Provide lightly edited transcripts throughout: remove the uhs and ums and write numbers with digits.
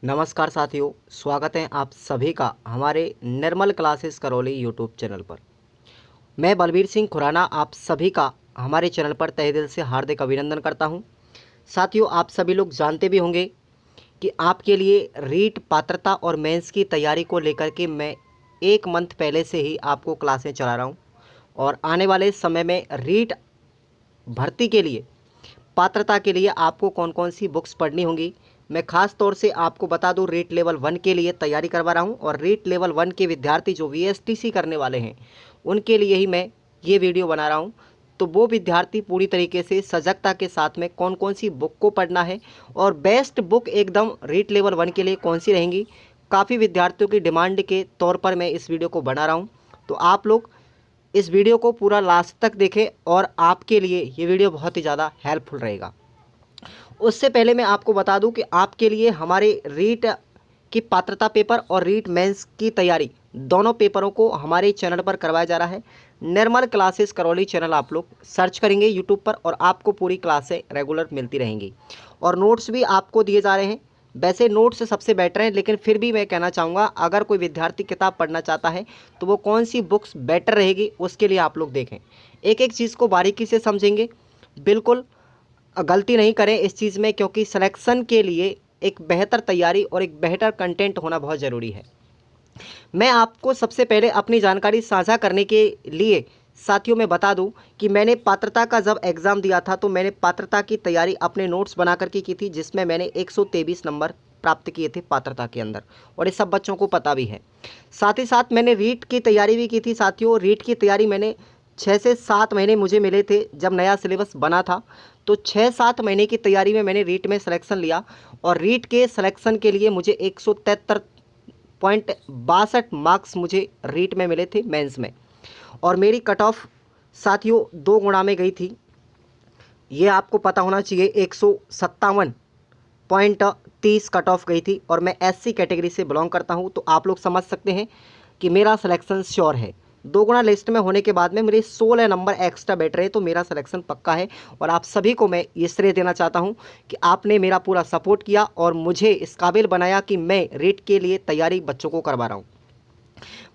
नमस्कार साथियों, स्वागत है आप सभी का हमारे निर्मल क्लासेस करौली यूट्यूब चैनल पर। मैं बलबीर सिंह खुराना आप सभी का हमारे चैनल पर तहे दिल से हार्दिक अभिनंदन करता हूं। साथियों, आप सभी लोग जानते भी होंगे कि आपके लिए रीट पात्रता और मेंस की तैयारी को लेकर के मैं 1 मंथ पहले से ही आपको क्लासें चला रहा हूं और आने वाले समय में रीट भर्ती के लिए, पात्रता के लिए आपको कौन कौन सी बुक्स पढ़नी होंगी, मैं खास तौर से आपको बता दूं रीट लेवल 1 के लिए तैयारी करवा रहा हूं। और रीट लेवल 1 के विद्यार्थी जो वीएसटीसी करने वाले हैं उनके लिए ही मैं ये वीडियो बना रहा हूं। तो वो विद्यार्थी पूरी तरीके से सजगता के साथ में कौन कौन सी बुक को पढ़ना है और बेस्ट बुक एकदम रीट लेवल 1 के लिए कौन सी रहेंगी, काफ़ी विद्यार्थियों की डिमांड के तौर पर मैं इस वीडियो को बना रहा हूँ। तो आप लोग इस वीडियो को पूरा लास्ट तक देखें और आपके लिए ये वीडियो बहुत ही ज़्यादा हेल्पफुल रहेगा। उससे पहले मैं आपको बता दूं कि आपके लिए हमारे रीट की पात्रता पेपर और रीट मेंस की तैयारी दोनों पेपरों को हमारे चैनल पर करवाया जा रहा है। निर्मल क्लासेस करौली चैनल आप लोग सर्च करेंगे यूट्यूब पर और आपको पूरी क्लासें रेगुलर मिलती रहेंगी और नोट्स भी आपको दिए जा रहे हैं। वैसे नोट्स सबसे बेटर हैं, लेकिन फिर भी मैं कहना चाहूँगा अगर कोई विद्यार्थी किताब पढ़ना चाहता है तो वो कौन सी बुक्स बेटर रहेगी उसके लिए आप लोग देखें, एक एक चीज़ को बारीकी से समझेंगे। बिल्कुल गलती नहीं करें इस चीज़ में, क्योंकि सिलेक्शन के लिए एक बेहतर तैयारी और एक बेहतर कंटेंट होना बहुत ज़रूरी है। मैं आपको सबसे पहले अपनी जानकारी साझा करने के लिए साथियों में बता दूं कि मैंने पात्रता का जब एग्ज़ाम दिया था तो मैंने पात्रता की तैयारी अपने नोट्स बना करके की थी, जिसमें मैंने 123 नंबर प्राप्त किए थे पात्रता के अंदर, और ये सब बच्चों को पता भी है। साथ ही साथ मैंने रीट की तैयारी भी की थी साथियों। रीट की तैयारी मैंने 6 से 7 महीने मुझे मिले थे जब नया सिलेबस बना था, तो 6-7 महीने की तैयारी में मैंने रीट में सिलेक्शन लिया और रीट के सिलेक्शन के लिए मुझे 173.62 मार्क्स मुझे रीट में मिले थे मेंस में, और मेरी कट ऑफ साथियों 2 गुणा में गई थी। ये आपको पता होना चाहिए, 157.30 कट ऑफ गई थी और मैं एससी कैटेगरी से बिलोंग करता हूँ। तो आप लोग समझ सकते हैं कि मेरा सिलेक्शन श्योर है। 2 गुणा लिस्ट में होने के बाद में मेरे 16 नंबर एक्स्ट्रा बैठ रहे, तो मेरा सिलेक्शन पक्का है। और आप सभी को मैं ये श्रेय देना चाहता हूँ कि आपने मेरा पूरा सपोर्ट किया और मुझे इस काबिल बनाया कि मैं रीट के लिए तैयारी बच्चों को करवा रहा हूँ।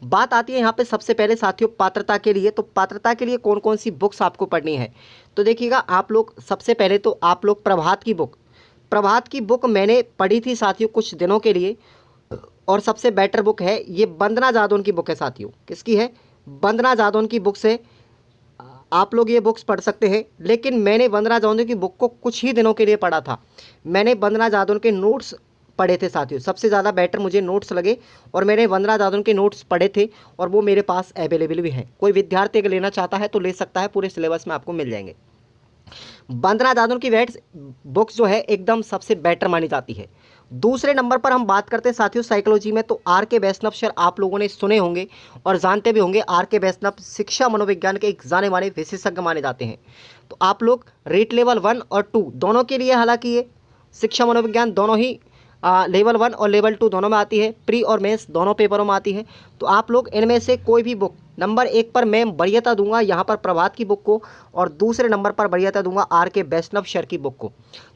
बात आती है यहाँ पे सबसे पहले साथियों पात्रता के लिए। तो पात्रता के लिए कौन कौन सी बुक्स आपको पढ़नी है, तो देखिएगा आप लोग सबसे पहले तो आप लोग प्रभात की बुक मैंने पढ़ी थी साथियों कुछ दिनों के लिए, और सबसे बेटर बुक है ये वंदना जादौन की बुक है साथियों। किसकी है? वंदना जादौन की बुक से आप लोग ये बुक्स पढ़ सकते हैं। लेकिन मैंने वंदना जादौन की बुक को कुछ ही दिनों के लिए पढ़ा था। मैंने वंदना जादौन के नोट्स पढ़े थे साथियों, सबसे ज़्यादा बेटर मुझे नोट्स लगे और मैंने वंदना जादौन के नोट्स पढ़े थे और वो मेरे पास अवेलेबल भी हैं। कोई विद्यार्थी अगर लेना चाहता है तो ले सकता है, पूरे सिलेबस में आपको मिल जाएंगे। वंदना जादौन की वेट्स बुक्स जो है एकदम सबसे बेटर मानी जाती है। दूसरे नंबर पर हम बात करते हैं साथियों साइकोलॉजी में, तो आर के वैष्णव सर आप लोगों ने सुने होंगे और जानते भी होंगे। आर के वैष्णव शिक्षा मनोविज्ञान के एक जाने माने विशेषज्ञ माने जाते हैं। तो आप लोग रीट लेवल 1 और 2 दोनों के लिए, हालांकि ये शिक्षा मनोविज्ञान दोनों ही लेवल 1 और लेवल 2 दोनों में आती है, प्री और मेंस दोनों पेपरों में आती है। तो आप लोग इनमें से कोई भी बुक, नंबर 1 पर मैं वरीयता दूंगा यहाँ पर प्रभात की बुक को, और दूसरे नंबर पर वरीयता दूंगा आर के वैष्णव सर की बुक को।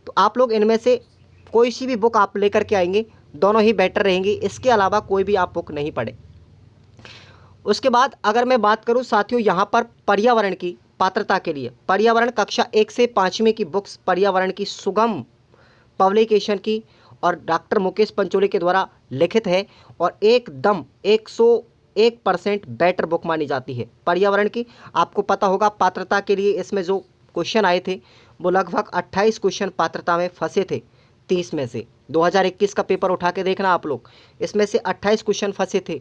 तो आप लोग इनमें से कोई सी भी बुक आप लेकर के आएंगे, दोनों ही बेटर रहेंगी। इसके अलावा कोई भी आप बुक नहीं पढ़े। उसके बाद अगर मैं बात करूं साथियों यहाँ पर पर्यावरण की पात्रता के लिए, पर्यावरण कक्षा 1 से 5वीं की बुक्स पर्यावरण की सुगम पब्लिकेशन की और डॉक्टर मुकेश पंचोली के द्वारा लिखित है और एकदम 101% बेटर बुक मानी जाती है पर्यावरण की। आपको पता होगा पात्रता के लिए इसमें जो क्वेश्चन आए थे वो लगभग 28 क्वेश्चन पात्रता में फंसे थे 30 में से। 2021 का पेपर उठा के देखना आप लोग, इसमें से 28 क्वेश्चन फंसे थे।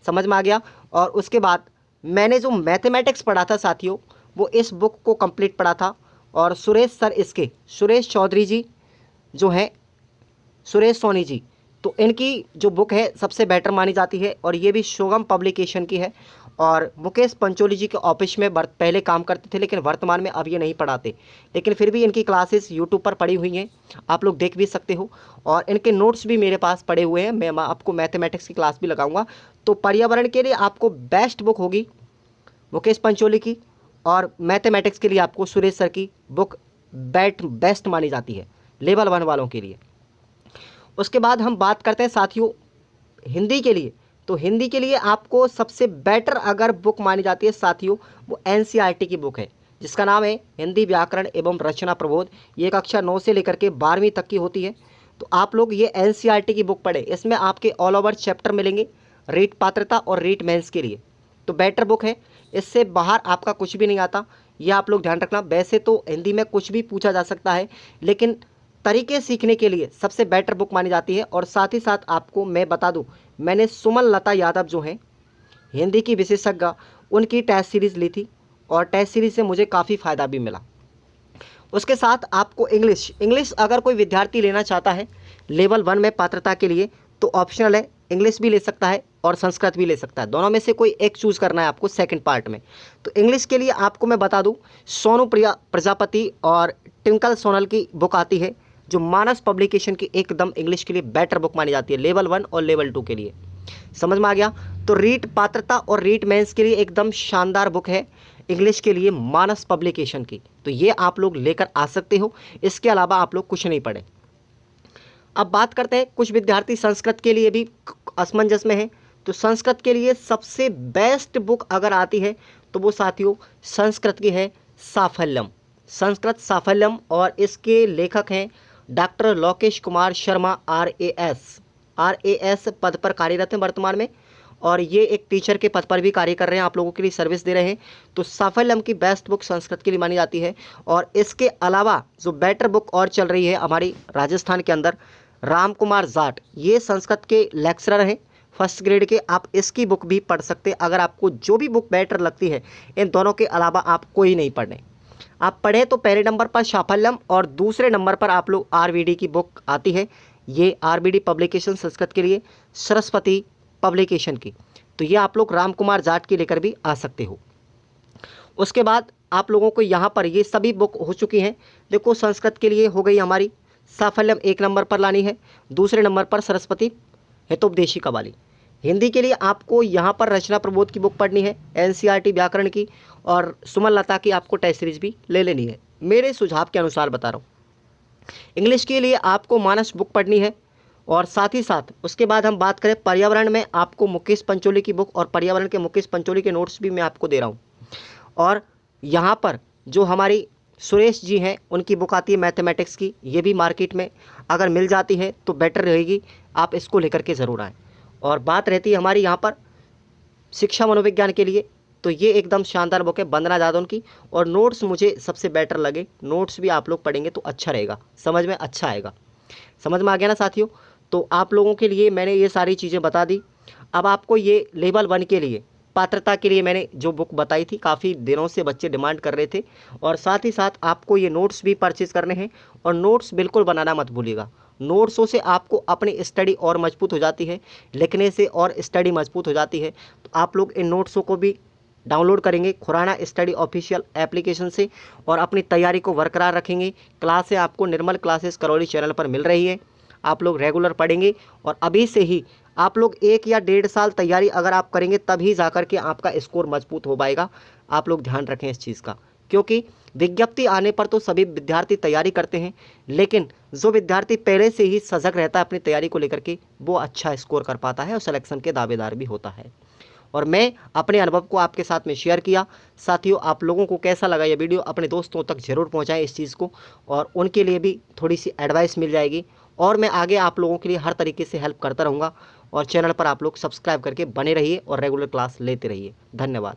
समझ में आ गया? और उसके बाद मैंने जो मैथमेटिक्स पढ़ा था साथियों वो इस बुक को कंप्लीट पढ़ा था, और सुरेश सर इसके, सुरेश चौधरी जी जो हैं, सुरेश सोनी जी, तो इनकी जो बुक है सबसे बेटर मानी जाती है और ये भी सुगम पब्लिकेशन की है। और मुकेश पंचोली जी के ऑफिस में पहले काम करते थे, लेकिन वर्तमान में अब ये नहीं पढ़ाते, लेकिन फिर भी इनकी क्लासेस यूट्यूब पर पड़ी हुई हैं, आप लोग देख भी सकते हो। और इनके नोट्स भी मेरे पास पड़े हुए हैं, मैं आपको मैथमेटिक्स की क्लास भी लगाऊंगा। तो पर्यावरण के लिए आपको बेस्ट बुक होगी मुकेश पंचोली की, और मैथमेटिक्स के लिए आपको सुरेश सर की बुक बेस्ट मानी जाती है लेवल 1 वालों के लिए। उसके बाद हम बात करते हैं साथियों हिंदी के लिए। तो हिंदी के लिए आपको सबसे बेटर अगर बुक मानी जाती है साथियों, वो एनसीईआरटी की बुक है, जिसका नाम है हिंदी व्याकरण एवं रचना प्रबोध। ये कक्षा 9 से लेकर के 12वीं तक की होती है। तो आप लोग ये एनसीईआरटी की बुक पढ़ें, इसमें आपके ऑल ओवर चैप्टर मिलेंगे रीट पात्रता और रीट मेंस के लिए। तो बेटर बुक है, इससे बाहर आपका कुछ भी नहीं आता, ये आप लोग ध्यान रखना। वैसे तो हिंदी में कुछ भी पूछा जा सकता है, लेकिन तरीके सीखने के लिए सबसे बेटर बुक मानी जाती है। और साथ ही साथ आपको मैं बता दूं, मैंने सुमन लता यादव जो हैं हिंदी की विशेषज्ञ, उनकी टेस्ट सीरीज़ ली थी और टेस्ट सीरीज़ से मुझे काफ़ी फ़ायदा भी मिला। उसके साथ आपको इंग्लिश अगर कोई विद्यार्थी लेना चाहता है लेवल 1 में पात्रता के लिए तो ऑप्शनल है, इंग्लिश भी ले सकता है और संस्कृत भी ले सकता है, दोनों में से कोई एक चूज़ करना है आपको सेकंड पार्ट में। तो इंग्लिश के लिए आपको मैं बता दूं, सोनू प्रिया प्रजापति और ट्विंकल सोनल की बुक आती है, जो मानस पब्लिकेशन की एकदम इंग्लिश के लिए बेटर बुक मानी जाती है लेवल 1 और लेवल 2 के लिए। समझ में आ गया? तो रीट पात्रता और रीट मेंस के लिए एकदम शानदार बुक है इंग्लिश के लिए मानस पब्लिकेशन की, तो ये आप लोग लेकर आ सकते हो। इसके अलावा आप लोग कुछ नहीं पढ़े। अब बात करते हैं, कुछ विद्यार्थी संस्कृत के लिए भी असमंजस में है। तो संस्कृत के लिए सबसे बेस्ट बुक अगर आती है तो वो साथियों संस्कृत की है साफल्यम, संस्कृत साफल्यम। और इसके लेखक हैं डॉक्टर लोकेश कुमार शर्मा, आरएएस पद पर कार्यरत हैं वर्तमान में, और ये एक टीचर के पद पर भी कार्य कर रहे हैं, आप लोगों के लिए सर्विस दे रहे हैं। तो साफल्यम की बेस्ट बुक संस्कृत के लिए मानी जाती है। और इसके अलावा जो बेटर बुक और चल रही है हमारी राजस्थान के अंदर, राम कुमार जाट, ये संस्कृत के लेक्चरर हैं फर्स्ट ग्रेड के, आप इसकी बुक भी पढ़ सकते हैं। अगर आपको जो भी बुक बेटर लगती है, इन दोनों के अलावा आप कोई नहीं पढ़ने। आप पढ़ें तो पहले नंबर पर साफल्यम और दूसरे नंबर पर आप लोग आरबीडी की बुक आती है, ये आरबीडी पब्लिकेशन संस्कृत के लिए, सरस्वती पब्लिकेशन की। तो ये आप लोग राम कुमार जाट की लेकर भी आ सकते हो। उसके बाद आप लोगों को यहाँ पर ये सभी बुक हो चुकी हैं। देखो संस्कृत के लिए हो गई हमारी साफल्यम एक नंबर पर लानी है, दूसरे नंबर पर सरस्वती हितोपदेशिका वाली। हिंदी के लिए आपको यहाँ पर रचना प्रबोध की बुक पढ़नी है, एनसीईआरटी व्याकरण की, और सुमन लता की आपको टेस्ट सीरीज भी ले लेनी है, मेरे सुझाव के अनुसार बता रहा हूँ। इंग्लिश के लिए आपको मानस बुक पढ़नी है। और साथ ही साथ उसके बाद हम बात करें पर्यावरण में, आपको मुकेश पंचोली की बुक, और पर्यावरण के मुकेश पंचोली के नोट्स भी मैं आपको दे रहा हूँ। और यहाँ पर जो हमारी सुरेश जी हैं उनकी बुक आती है मैथमेटिक्स की, ये भी मार्केट में अगर मिल जाती है तो बेटर रहेगी, आप इसको लेकर के ज़रूर आएँ। और बात रहती है हमारी यहाँ पर शिक्षा मनोविज्ञान के लिए, तो ये एकदम शानदार बुक है वंदना जादौन की, और नोट्स मुझे सबसे बेटर लगे, नोट्स भी आप लोग पढ़ेंगे तो अच्छा रहेगा, समझ में अच्छा आएगा। समझ में आ गया ना साथियों? तो आप लोगों के लिए मैंने ये सारी चीज़ें बता दी। अब आपको ये लेवल 1 के लिए पात्रता के लिए मैंने जो बुक बताई थी, काफ़ी दिनों से बच्चे डिमांड कर रहे थे, और साथ ही साथ आपको ये नोट्स भी परचेज़ करने हैं। और नोट्स बिल्कुल बनाना मत भूलिएगा, नोट्सों से आपको अपनी स्टडी और मजबूत हो जाती है, लिखने से और स्टडी मजबूत हो जाती है। तो आप लोग इन नोट्सों को भी डाउनलोड करेंगे खुराना स्टडी ऑफिशियल एप्लीकेशन से, और अपनी तैयारी को बरकरार रखेंगे। क्लासें आपको निर्मल क्लासेस करौली चैनल पर मिल रही है, आप लोग रेगुलर पढ़ेंगे, और अभी से ही आप लोग 1 या 1.5 साल तैयारी अगर आप करेंगे तभी जाकर के आपका स्कोर मजबूत हो पाएगा। आप लोग ध्यान रखें इस चीज़ का, क्योंकि विज्ञप्ति आने पर तो सभी विद्यार्थी तैयारी करते हैं, लेकिन जो विद्यार्थी पहले से ही सजग रहता है अपनी तैयारी को लेकर के, वो अच्छा स्कोर कर पाता है और सिलेक्शन के दावेदार भी होता है। और मैं अपने अनुभव को आपके साथ में शेयर किया। साथियों, आप लोगों को कैसा लगा ये वीडियो, अपने दोस्तों तक ज़रूर पहुंचाएं इस चीज़ को, और उनके लिए भी थोड़ी सी एडवाइस मिल जाएगी। और मैं आगे आप लोगों के लिए हर तरीके से हेल्प करता रहूँगा। और चैनल पर आप लोग सब्सक्राइब करके बने रहिए और रेगुलर क्लास लेते रहिए। धन्यवाद।